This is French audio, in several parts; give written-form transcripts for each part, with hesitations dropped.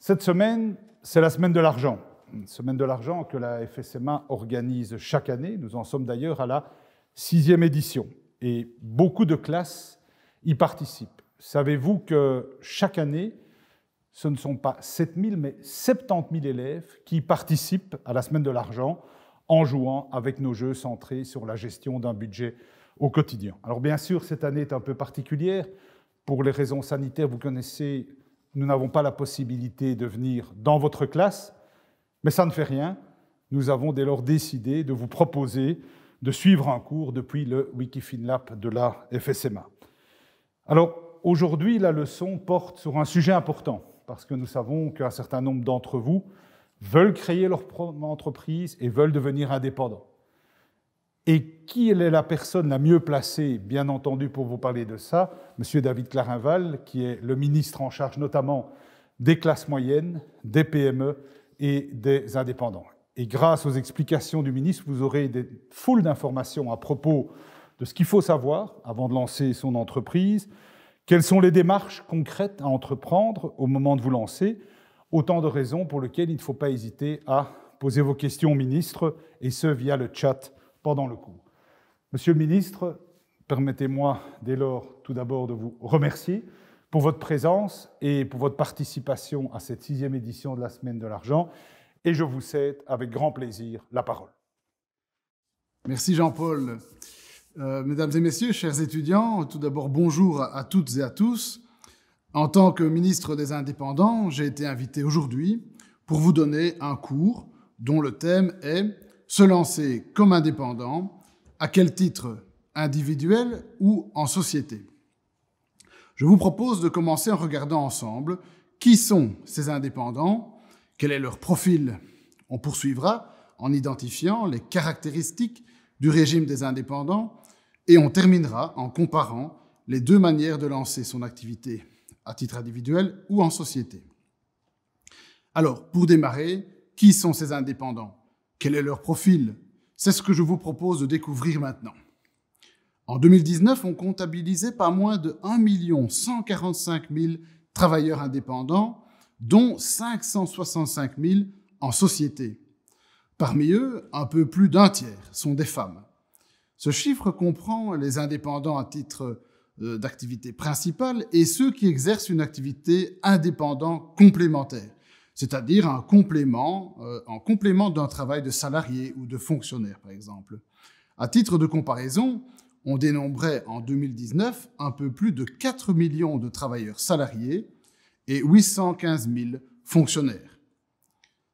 Cette semaine, c'est la semaine de l'argent. Une semaine de l'argent que la FSMA organise chaque année. Nous en sommes d'ailleurs à la 6e édition. Et beaucoup de classes y participent. Savez-vous que chaque année, ce ne sont pas 7 000, mais 70 000 élèves qui participent à la semaine de l'argent en jouant avec nos jeux centrés sur la gestion d'un budget au quotidien. Alors bien sûr, cette année est un peu particulière. Pour les raisons sanitaires, vous connaissez, nous n'avons pas la possibilité de venir dans votre classe, mais ça ne fait rien. Nous avons dès lors décidé de vous proposer de suivre un cours depuis le Wikifinlab de la FSMA. Alors aujourd'hui, la leçon porte sur un sujet important, parce que nous savons qu'un certain nombre d'entre vous veulent créer leur propre entreprise et veulent devenir indépendants. Et qui est la personne la mieux placée, bien entendu, pour vous parler de ça? Monsieur David Clarinval, qui est le ministre en charge notamment des classes moyennes, des PME et des indépendants. Et grâce aux explications du ministre, vous aurez des foules d'informations à propos de ce qu'il faut savoir avant de lancer son entreprise, quelles sont les démarches concrètes à entreprendre au moment de vous lancer, autant de raisons pour lesquelles il ne faut pas hésiter à poser vos questions au ministre, et ce via le chat pendant le cours. Monsieur le ministre, permettez-moi dès lors tout d'abord de vous remercier pour votre présence et pour votre participation à cette 6e édition de la Semaine de l'Argent, et je vous cède avec grand plaisir la parole. Merci Jean-Paul. Mesdames et messieurs, chers étudiants, tout d'abord bonjour à toutes et à tous. En tant que ministre des Indépendants, j'ai été invité aujourd'hui pour vous donner un cours dont le thème est « Se lancer comme indépendant, à quel titre individuel ou en société ?» Je vous propose de commencer en regardant ensemble qui sont ces indépendants, quel est leur profil. On poursuivra en identifiant les caractéristiques du régime des indépendants et on terminera en comparant les deux manières de lancer son activité, à titre individuel ou en société. Alors, pour démarrer, qui sont ces indépendants? Quel est leur profil? C'est ce que je vous propose de découvrir maintenant. En 2019, on comptabilisait pas moins de 1 145 000 travailleurs indépendants, dont 565 000 en société. Parmi eux, un peu plus d'un tiers sont des femmes. Ce chiffre comprend les indépendants à titre d'activité principale et ceux qui exercent une activité indépendante complémentaire, c'est-à-dire en complément d'un travail de salarié ou de fonctionnaire, par exemple. À titre de comparaison, on dénombrait en 2019 un peu plus de 4 millions de travailleurs salariés et 815 000 fonctionnaires.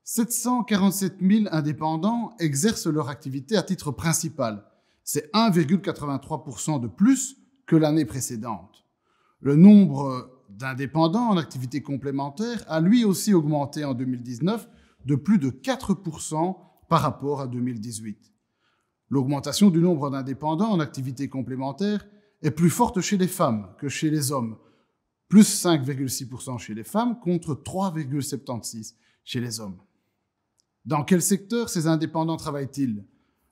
747 000 indépendants exercent leur activité à titre principal. C'est 1,83% de plus que l'année précédente. Le nombre d'indépendants en activité complémentaire a lui aussi augmenté en 2019 de plus de 4% par rapport à 2018. L'augmentation du nombre d'indépendants en activité complémentaire est plus forte chez les femmes que chez les hommes, plus 5,6% chez les femmes contre 3,76% chez les hommes. Dans quel secteur ces indépendants travaillent-ils?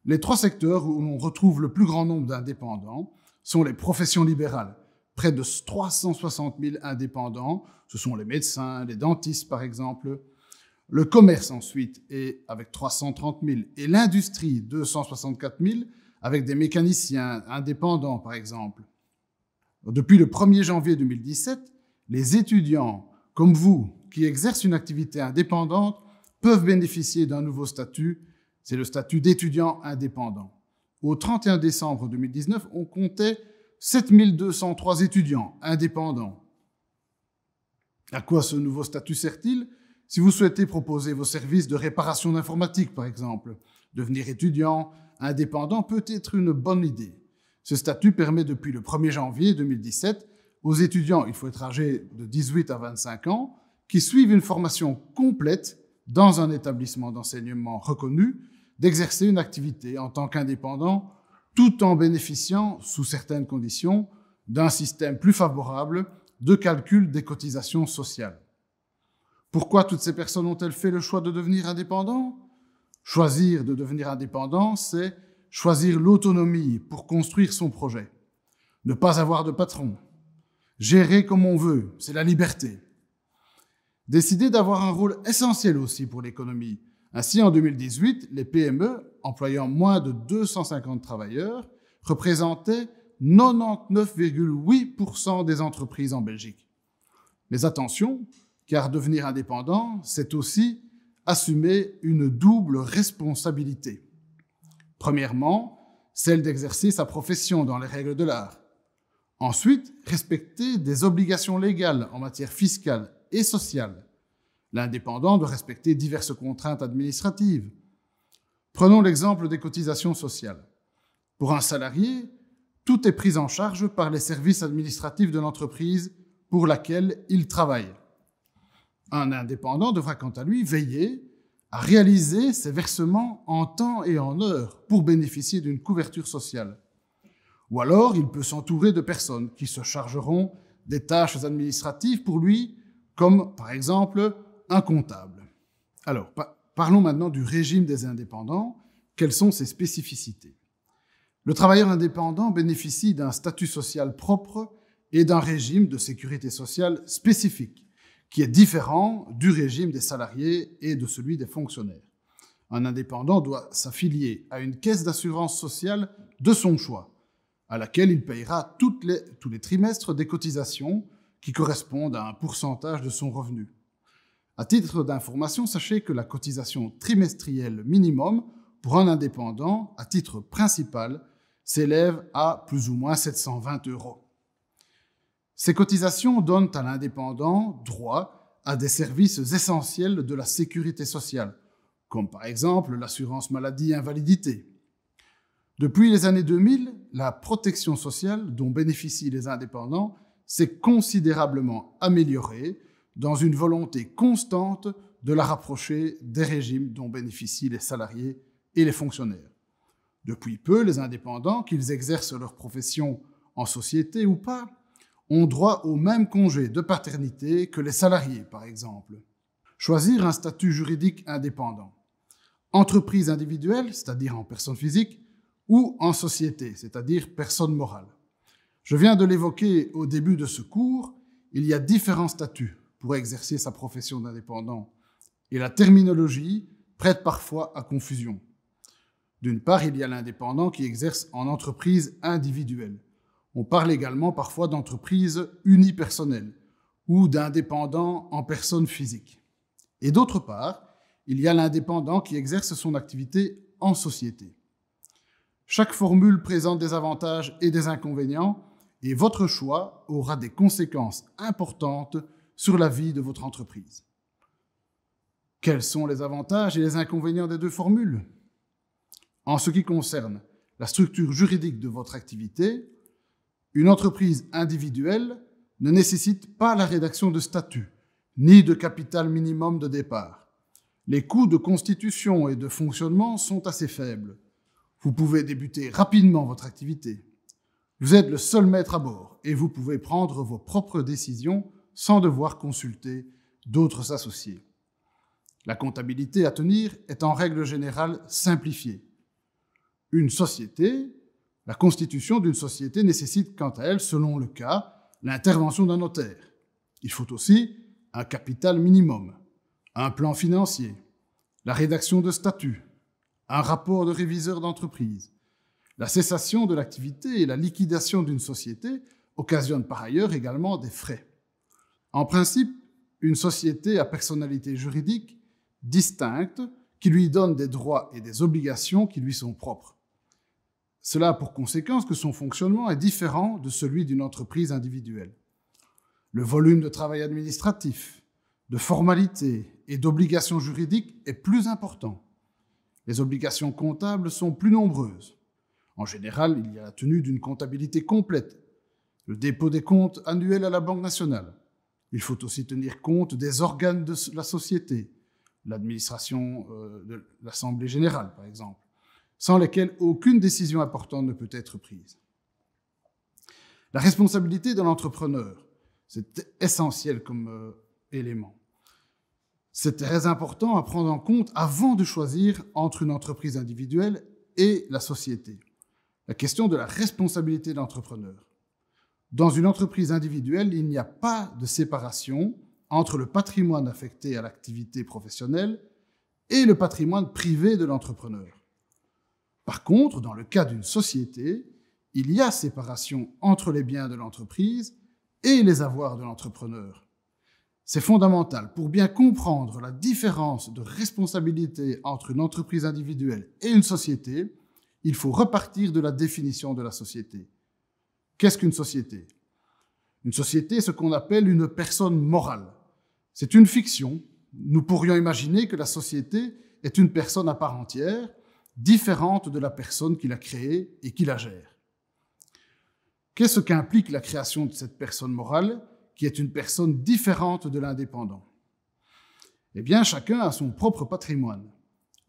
Les 3 secteurs où l'on retrouve le plus grand nombre d'indépendants sont les professions libérales, près de 360 000 indépendants, ce sont les médecins, les dentistes par exemple, le commerce ensuite, et avec 330 000, et l'industrie, 264 000, avec des mécaniciens indépendants par exemple. Depuis le 1er janvier 2017, les étudiants comme vous qui exercent une activité indépendante peuvent bénéficier d'un nouveau statut, c'est le statut d'étudiant indépendant. Au 31 décembre 2019, on comptait 7 203 étudiants indépendants. À quoi ce nouveau statut sert-il? Si vous souhaitez proposer vos services de réparation d'informatique, par exemple, devenir étudiant indépendant peut être une bonne idée. Ce statut permet depuis le 1er janvier 2017 aux étudiants, il faut être âgé de 18 à 25 ans, qui suivent une formation complète dans un établissement d'enseignement reconnu, d'exercer une activité en tant qu'indépendant, tout en bénéficiant, sous certaines conditions, d'un système plus favorable de calcul des cotisations sociales. Pourquoi toutes ces personnes ont-elles fait le choix de devenir indépendants? Choisir de devenir indépendant, c'est choisir l'autonomie pour construire son projet. Ne pas avoir de patron. Gérer comme on veut, c'est la liberté. décider d'avoir un rôle essentiel aussi pour l'économie. Ainsi, en 2018, les PME, employant moins de 250 travailleurs, représentaient 99,8% des entreprises en Belgique. Mais attention, car devenir indépendant, c'est aussi assumer une double responsabilité. Premièrement, celle d'exercer sa profession dans les règles de l'art. Ensuite, respecter des obligations légales en matière fiscale et sociale. L'indépendant doit respecter diverses contraintes administratives. Prenons l'exemple des cotisations sociales. Pour un salarié, tout est pris en charge par les services administratifs de l'entreprise pour laquelle il travaille. Un indépendant devra quant à lui veiller à réaliser ses versements en temps et en heure pour bénéficier d'une couverture sociale. Ou alors, il peut s'entourer de personnes qui se chargeront des tâches administratives pour lui, comme par exemple un comptable. Alors, parlons maintenant du régime des indépendants. Quelles sont ses spécificités? Le travailleur indépendant bénéficie d'un statut social propre et d'un régime de sécurité sociale spécifique, qui est différent du régime des salariés et de celui des fonctionnaires. Un indépendant doit s'affilier à une caisse d'assurance sociale de son choix, à laquelle il payera tous les trimestres des cotisations qui correspondent à un pourcentage de son revenu. À titre d'information, sachez que la cotisation trimestrielle minimum pour un indépendant à titre principal s'élève à plus ou moins 720 €. Ces cotisations donnent à l'indépendant droit à des services essentiels de la sécurité sociale, comme par exemple l'assurance maladie et invalidité. Depuis les années 2000, la protection sociale dont bénéficient les indépendants s'est considérablement améliorée dans une volonté constante de la rapprocher des régimes dont bénéficient les salariés et les fonctionnaires. Depuis peu, les indépendants, qu'ils exercent leur profession en société ou pas, ont droit au même congé de paternité que les salariés, par exemple. Choisir un statut juridique indépendant. Entreprise individuelle, c'est-à-dire en personne physique, ou en société, c'est-à-dire personne morale. Je viens de l'évoquer au début de ce cours, il y a différents statuts pour exercer sa profession d'indépendant, et la terminologie prête parfois à confusion. D'une part, il y a l'indépendant qui exerce en entreprise individuelle. On parle également parfois d'entreprise unipersonnelle ou d'indépendant en personne physique. Et d'autre part, il y a l'indépendant qui exerce son activité en société. Chaque formule présente des avantages et des inconvénients et votre choix aura des conséquences importantes sur la vie de votre entreprise. Quels sont les avantages et les inconvénients des deux formules? En ce qui concerne la structure juridique de votre activité, une entreprise individuelle ne nécessite pas la rédaction de statut, ni de capital minimum de départ. Les coûts de constitution et de fonctionnement sont assez faibles. Vous pouvez débuter rapidement votre activité. Vous êtes le seul maître à bord et vous pouvez prendre vos propres décisions sans devoir consulter d'autres associés. La comptabilité à tenir est en règle générale simplifiée. Une société, la constitution d'une société nécessite quant à elle, selon le cas, l'intervention d'un notaire. Il faut aussi un capital minimum, un plan financier, la rédaction de statuts, un rapport de réviseur d'entreprise. La cessation de l'activité et la liquidation d'une société occasionnent par ailleurs également des frais. En principe, une société à personnalité juridique distincte qui lui donne des droits et des obligations qui lui sont propres. Cela a pour conséquence que son fonctionnement est différent de celui d'une entreprise individuelle. Le volume de travail administratif, de formalités et d'obligations juridiques est plus important. Les obligations comptables sont plus nombreuses. En général, il y a la tenue d'une comptabilité complète, le dépôt des comptes annuels à la Banque nationale. Il faut aussi tenir compte des organes de la société, l'administration de l'Assemblée générale, par exemple, sans lesquels aucune décision importante ne peut être prise. La responsabilité de l'entrepreneur, c'est essentiel comme élément. C'est très important à prendre en compte avant de choisir entre une entreprise individuelle et la société. La question de la responsabilité de l'entrepreneur. Dans une entreprise individuelle, il n'y a pas de séparation entre le patrimoine affecté à l'activité professionnelle et le patrimoine privé de l'entrepreneur. Par contre, dans le cas d'une société, il y a séparation entre les biens de l'entreprise et les avoirs de l'entrepreneur. C'est fondamental pour bien comprendre la différence de responsabilité entre une entreprise individuelle et une société. Il faut repartir de la définition de la société. Qu'est-ce qu'une société ? Une société est ce qu'on appelle une personne morale. C'est une fiction. Nous pourrions imaginer que la société est une personne à part entière, différente de la personne qui l'a créée et qui la gère. Qu'est-ce qu'implique la création de cette personne morale, qui est une personne différente de l'indépendant ? Eh bien, chacun a son propre patrimoine.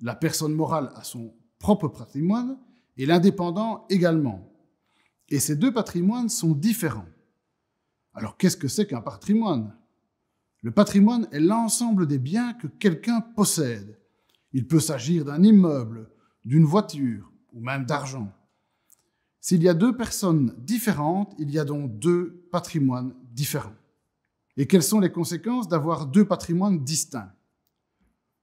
La personne morale a son propre patrimoine et l'indépendant également. Et ces deux patrimoines sont différents. Alors, qu'est-ce que c'est qu'un patrimoine ? Le patrimoine est l'ensemble des biens que quelqu'un possède. Il peut s'agir d'un immeuble, d'une voiture ou même d'argent. S'il y a deux personnes différentes, il y a donc deux patrimoines différents. Et quelles sont les conséquences d'avoir deux patrimoines distincts ?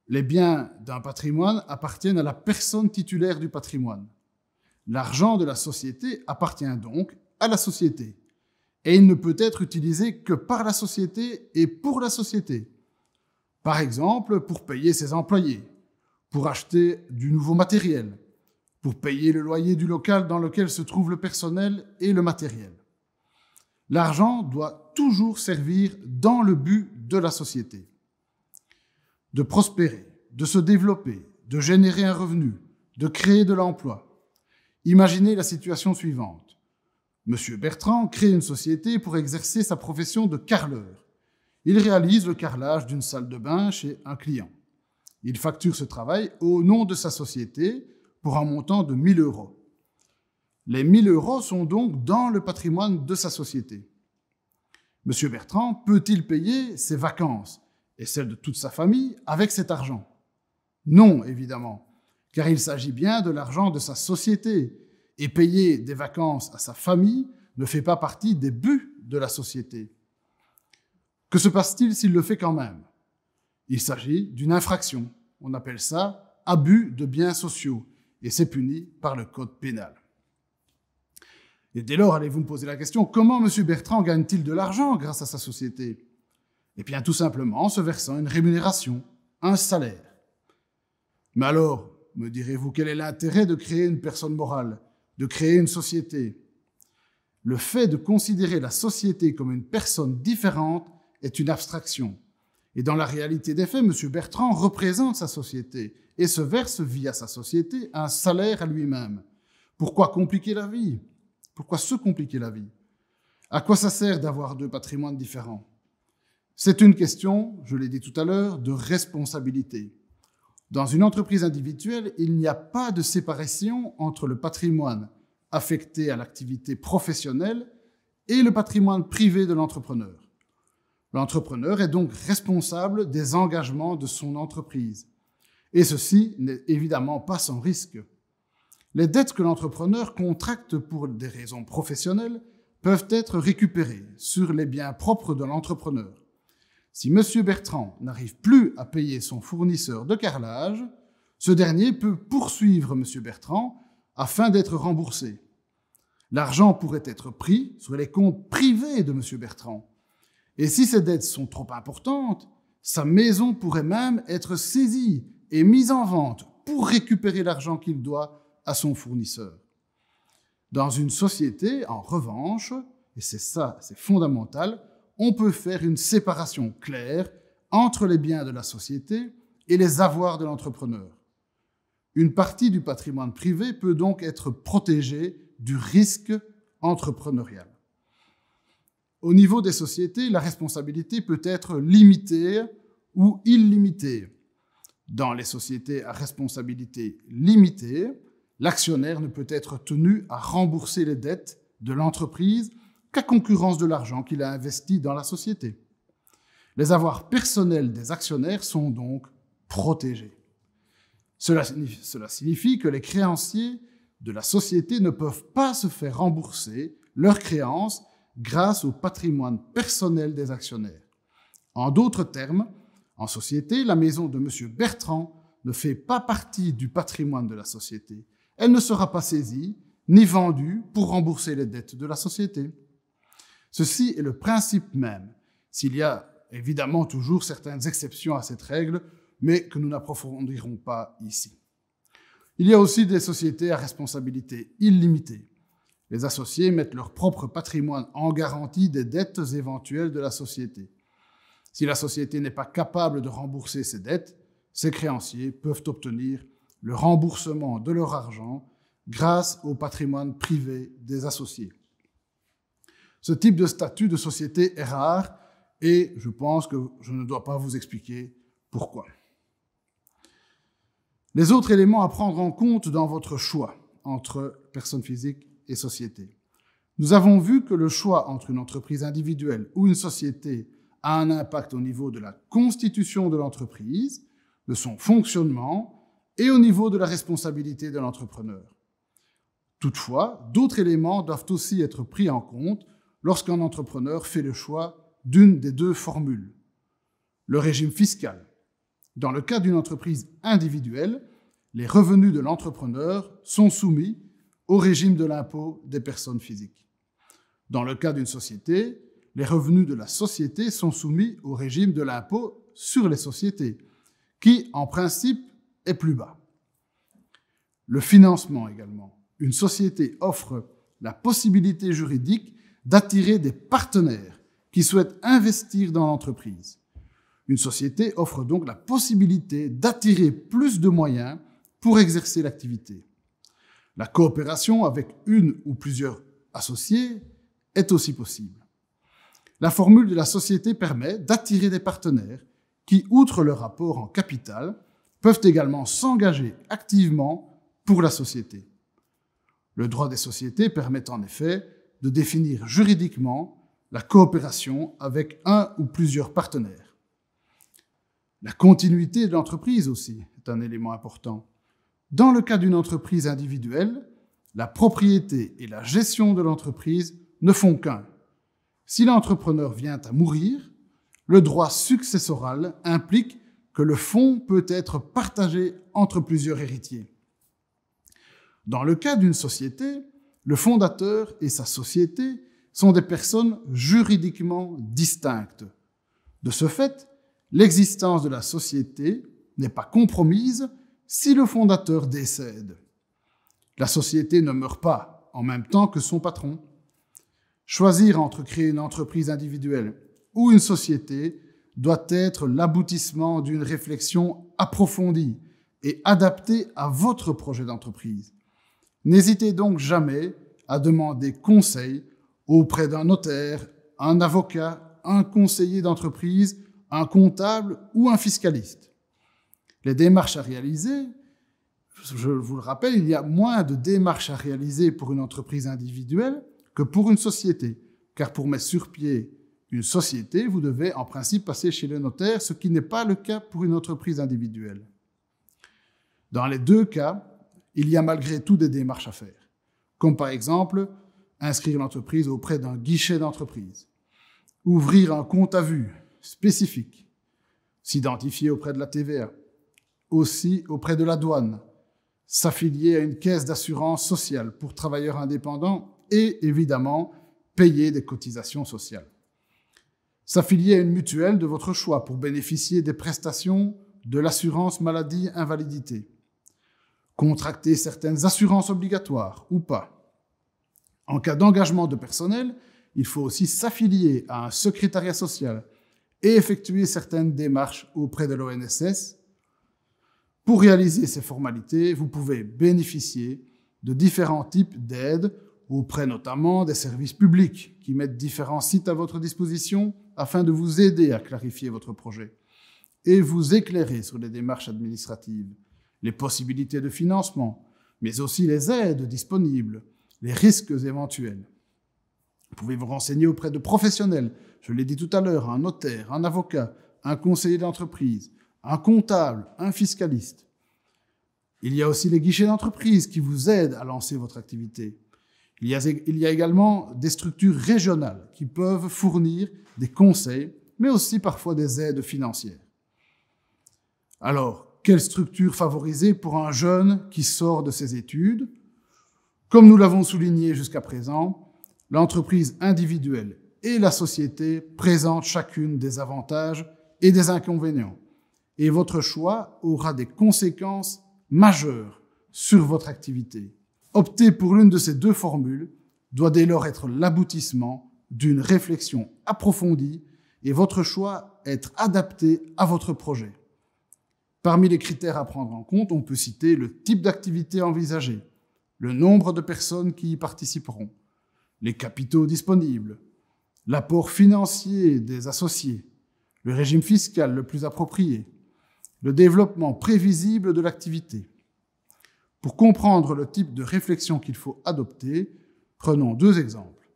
Les biens d'un patrimoine appartiennent à la personne titulaire du patrimoine. L'argent de la société appartient donc à la société. Et il ne peut être utilisé que par la société et pour la société. Par exemple, pour payer ses employés, pour acheter du nouveau matériel, pour payer le loyer du local dans lequel se trouve le personnel et le matériel. L'argent doit toujours servir dans le but de la société. De prospérer, de se développer, de générer un revenu, de créer de l'emploi. Imaginez la situation suivante. Monsieur Bertrand crée une société pour exercer sa profession de carreleur. Il réalise le carrelage d'une salle de bain chez un client. Il facture ce travail au nom de sa société pour un montant de 1 000 €. Les 1 000 € sont donc dans le patrimoine de sa société. Monsieur Bertrand peut-il payer ses vacances et celles de toute sa famille avec cet argent ? Non, évidemment, car il s'agit bien de l'argent de sa société. Et payer des vacances à sa famille ne fait pas partie des buts de la société. Que se passe-t-il s'il le fait quand même ? Il s'agit d'une infraction. On appelle ça abus de biens sociaux et c'est puni par le code pénal. Et dès lors, allez-vous me poser la question, comment M. Bertrand gagne-t-il de l'argent grâce à sa société ? Eh bien, tout simplement en se versant une rémunération, un salaire. Mais alors, me direz-vous, quel est l'intérêt de créer une personne morale ? De créer une société. Le fait de considérer la société comme une personne différente est une abstraction. Et dans la réalité des faits, M. Bertrand représente sa société et se verse via sa société un salaire à lui-même. Pourquoi compliquer la vie ? Pourquoi se compliquer la vie ? À quoi ça sert d'avoir deux patrimoines différents ? C'est une question, je l'ai dit tout à l'heure, de responsabilité. Dans une entreprise individuelle, il n'y a pas de séparation entre le patrimoine affecté à l'activité professionnelle et le patrimoine privé de l'entrepreneur. L'entrepreneur est donc responsable des engagements de son entreprise. Et ceci n'est évidemment pas sans risque. Les dettes que l'entrepreneur contracte pour des raisons professionnelles peuvent être récupérées sur les biens propres de l'entrepreneur. Si M. Bertrand n'arrive plus à payer son fournisseur de carrelage, ce dernier peut poursuivre M. Bertrand afin d'être remboursé. L'argent pourrait être pris sur les comptes privés de M. Bertrand. Et si ces dettes sont trop importantes, sa maison pourrait même être saisie et mise en vente pour récupérer l'argent qu'il doit à son fournisseur. Dans une société, en revanche, et c'est ça, c'est fondamental, on peut faire une séparation claire entre les biens de la société et les avoirs de l'entrepreneur. Une partie du patrimoine privé peut donc être protégée du risque entrepreneurial. Au niveau des sociétés, la responsabilité peut être limitée ou illimitée. Dans les sociétés à responsabilité limitée, l'actionnaire ne peut être tenu à rembourser les dettes de l'entreprise qu'à concurrence de l'argent qu'il a investi dans la société. Les avoirs personnels des actionnaires sont donc protégés. Cela signifie que les créanciers de la société ne peuvent pas se faire rembourser leurs créances grâce au patrimoine personnel des actionnaires. En d'autres termes, en société, la maison de M. Bertrand ne fait pas partie du patrimoine de la société. Elle ne sera pas saisie ni vendue pour rembourser les dettes de la société. Ceci est le principe même, s'il y a évidemment toujours certaines exceptions à cette règle, mais que nous n'approfondirons pas ici. Il y a aussi des sociétés à responsabilité illimitée. Les associés mettent leur propre patrimoine en garantie des dettes éventuelles de la société. Si la société n'est pas capable de rembourser ses dettes, ses créanciers peuvent obtenir le remboursement de leur argent grâce au patrimoine privé des associés. Ce type de statut de société est rare et je pense que je ne dois pas vous expliquer pourquoi. Les autres éléments à prendre en compte dans votre choix entre personnes physiques et société. Nous avons vu que le choix entre une entreprise individuelle ou une société a un impact au niveau de la constitution de l'entreprise, de son fonctionnement et au niveau de la responsabilité de l'entrepreneur. Toutefois, d'autres éléments doivent aussi être pris en compte lorsqu'un entrepreneur fait le choix d'une des deux formules. Le régime fiscal. Dans le cas d'une entreprise individuelle, les revenus de l'entrepreneur sont soumis au régime de l'impôt des personnes physiques. Dans le cas d'une société, les revenus de la société sont soumis au régime de l'impôt sur les sociétés, qui, en principe, est plus bas. Le financement également. Une société offre la possibilité juridique d'attirer des partenaires qui souhaitent investir dans l'entreprise. Une société offre donc la possibilité d'attirer plus de moyens pour exercer l'activité. La coopération avec une ou plusieurs associés est aussi possible. La formule de la société permet d'attirer des partenaires qui, outre leur rapport en capital, peuvent également s'engager activement pour la société. Le droit des sociétés permet en effet de définir juridiquement la coopération avec un ou plusieurs partenaires. La continuité de l'entreprise aussi est un élément important. Dans le cas d'une entreprise individuelle, la propriété et la gestion de l'entreprise ne font qu'un. Si l'entrepreneur vient à mourir, le droit successoral implique que le fonds peut être partagé entre plusieurs héritiers. Dans le cas d'une société, le fondateur et sa société sont des personnes juridiquement distinctes. De ce fait, l'existence de la société n'est pas compromise si le fondateur décède. La société ne meurt pas en même temps que son patron. Choisir entre créer une entreprise individuelle ou une société doit être l'aboutissement d'une réflexion approfondie et adaptée à votre projet d'entreprise. N'hésitez donc jamais à demander conseil auprès d'un notaire, un avocat, un conseiller d'entreprise, un comptable ou un fiscaliste. Les démarches à réaliser, je vous le rappelle, il y a moins de démarches à réaliser pour une entreprise individuelle que pour une société, car pour mettre sur pied une société, vous devez en principe passer chez le notaire, ce qui n'est pas le cas pour une entreprise individuelle. Dans les deux cas, il y a malgré tout des démarches à faire, comme par exemple inscrire l'entreprise auprès d'un guichet d'entreprise, ouvrir un compte à vue spécifique, s'identifier auprès de la TVA, aussi auprès de la douane, s'affilier à une caisse d'assurance sociale pour travailleurs indépendants et évidemment payer des cotisations sociales. S'affilier à une mutuelle de votre choix pour bénéficier des prestations de l'assurance maladie-invalidité. Contracter certaines assurances obligatoires ou pas. En cas d'engagement de personnel, il faut aussi s'affilier à un secrétariat social et effectuer certaines démarches auprès de l'ONSS. Pour réaliser ces formalités, vous pouvez bénéficier de différents types d'aides auprès notamment des services publics qui mettent différents sites à votre disposition afin de vous aider à clarifier votre projet et vous éclairer sur les démarches administratives, les possibilités de financement, mais aussi les aides disponibles, les risques éventuels. Vous pouvez vous renseigner auprès de professionnels, je l'ai dit tout à l'heure, un notaire, un avocat, un conseiller d'entreprise, un comptable, un fiscaliste. Il y a aussi les guichets d'entreprise qui vous aident à lancer votre activité. Il y a également des structures régionales qui peuvent fournir des conseils mais aussi parfois des aides financières. Alors, quelle structure favoriser pour un jeune qui sort de ses études? Comme nous l'avons souligné jusqu'à présent, l'entreprise individuelle et la société présentent chacune des avantages et des inconvénients, et votre choix aura des conséquences majeures sur votre activité. Opter pour l'une de ces deux formules doit dès lors être l'aboutissement d'une réflexion approfondie et votre choix être adapté à votre projet. Parmi les critères à prendre en compte, on peut citer le type d'activité envisagée, le nombre de personnes qui y participeront, les capitaux disponibles, l'apport financier des associés, le régime fiscal le plus approprié, le développement prévisible de l'activité. Pour comprendre le type de réflexion qu'il faut adopter, prenons deux exemples.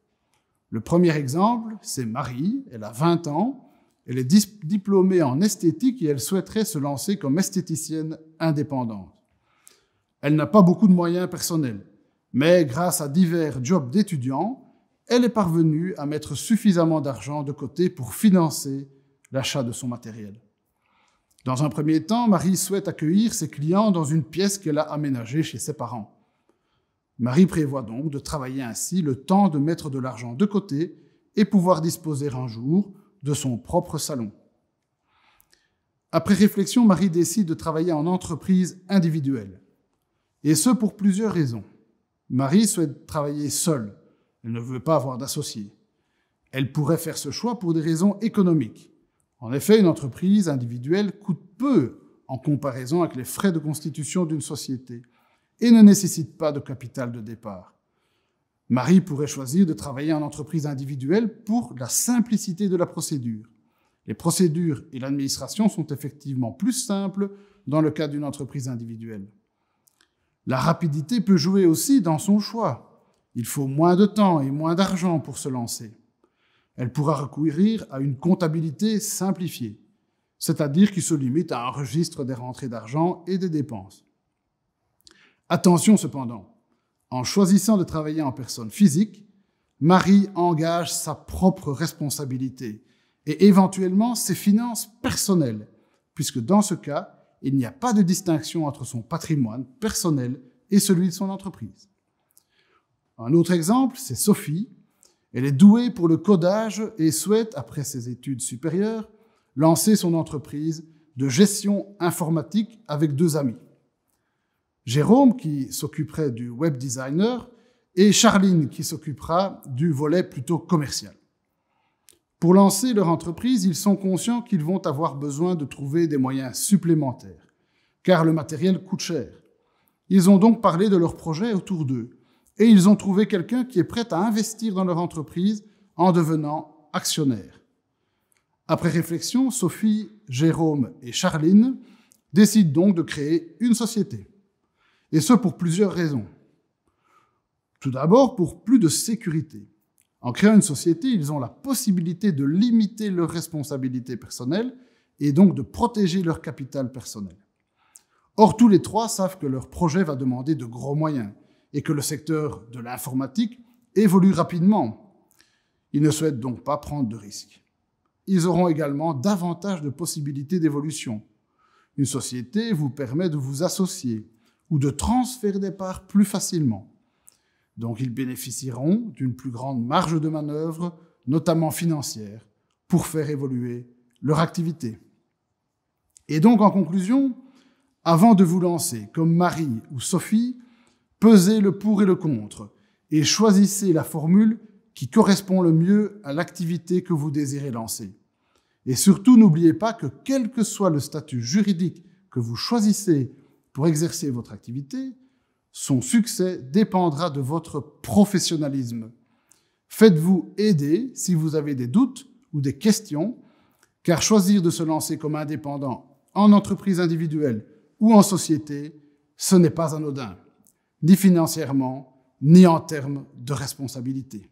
Le premier exemple, c'est Marie, elle a 20 ans, elle est diplômée en esthétique et elle souhaiterait se lancer comme esthéticienne indépendante. Elle n'a pas beaucoup de moyens personnels, mais grâce à divers jobs d'étudiants, elle est parvenue à mettre suffisamment d'argent de côté pour financer l'achat de son matériel. Dans un premier temps, Marie souhaite accueillir ses clients dans une pièce qu'elle a aménagée chez ses parents. Marie prévoit donc de travailler ainsi le temps de mettre de l'argent de côté et pouvoir disposer un jour de son propre salon. Après réflexion, Marie décide de travailler en entreprise individuelle. Et ce pour plusieurs raisons. Marie souhaite travailler seule. Elle ne veut pas avoir d'associé. Elle pourrait faire ce choix pour des raisons économiques. En effet, une entreprise individuelle coûte peu en comparaison avec les frais de constitution d'une société et ne nécessite pas de capital de départ. Marie pourrait choisir de travailler en entreprise individuelle pour la simplicité de la procédure. Les procédures et l'administration sont effectivement plus simples dans le cas d'une entreprise individuelle. La rapidité peut jouer aussi dans son choix. Il faut moins de temps et moins d'argent pour se lancer. Elle pourra recourir à une comptabilité simplifiée, c'est-à-dire qui se limite à un registre des rentrées d'argent et des dépenses. Attention cependant, en choisissant de travailler en personne physique, Marie engage sa propre responsabilité et éventuellement ses finances personnelles, puisque dans ce cas, il n'y a pas de distinction entre son patrimoine personnel et celui de son entreprise. Un autre exemple, c'est Sophie. Elle est douée pour le codage et souhaite, après ses études supérieures, lancer son entreprise de gestion informatique avec deux amis. Jérôme, qui s'occuperait du web designer, et Charline, qui s'occupera du volet plutôt commercial. Pour lancer leur entreprise, ils sont conscients qu'ils vont avoir besoin de trouver des moyens supplémentaires, car le matériel coûte cher. Ils ont donc parlé de leur projet autour d'eux, et ils ont trouvé quelqu'un qui est prêt à investir dans leur entreprise en devenant actionnaire. Après réflexion, Sophie, Jérôme et Charline décident donc de créer une société. Et ce pour plusieurs raisons. Tout d'abord, pour plus de sécurité. En créant une société, ils ont la possibilité de limiter leurs responsabilités personnelles et donc de protéger leur capital personnel. Or, tous les trois savent que leur projet va demander de gros moyens et que le secteur de l'informatique évolue rapidement. Ils ne souhaitent donc pas prendre de risques. Ils auront également davantage de possibilités d'évolution. Une société vous permet de vous associer ou de transférer des parts plus facilement. Donc ils bénéficieront d'une plus grande marge de manœuvre, notamment financière, pour faire évoluer leur activité. Et donc en conclusion, avant de vous lancer comme Marie ou Sophie, pesez le pour et le contre et choisissez la formule qui correspond le mieux à l'activité que vous désirez lancer. Et surtout, n'oubliez pas que quel que soit le statut juridique que vous choisissez pour exercer votre activité, son succès dépendra de votre professionnalisme. Faites-vous aider si vous avez des doutes ou des questions, car choisir de se lancer comme indépendant en entreprise individuelle ou en société, ce n'est pas anodin, ni financièrement, ni en termes de responsabilité.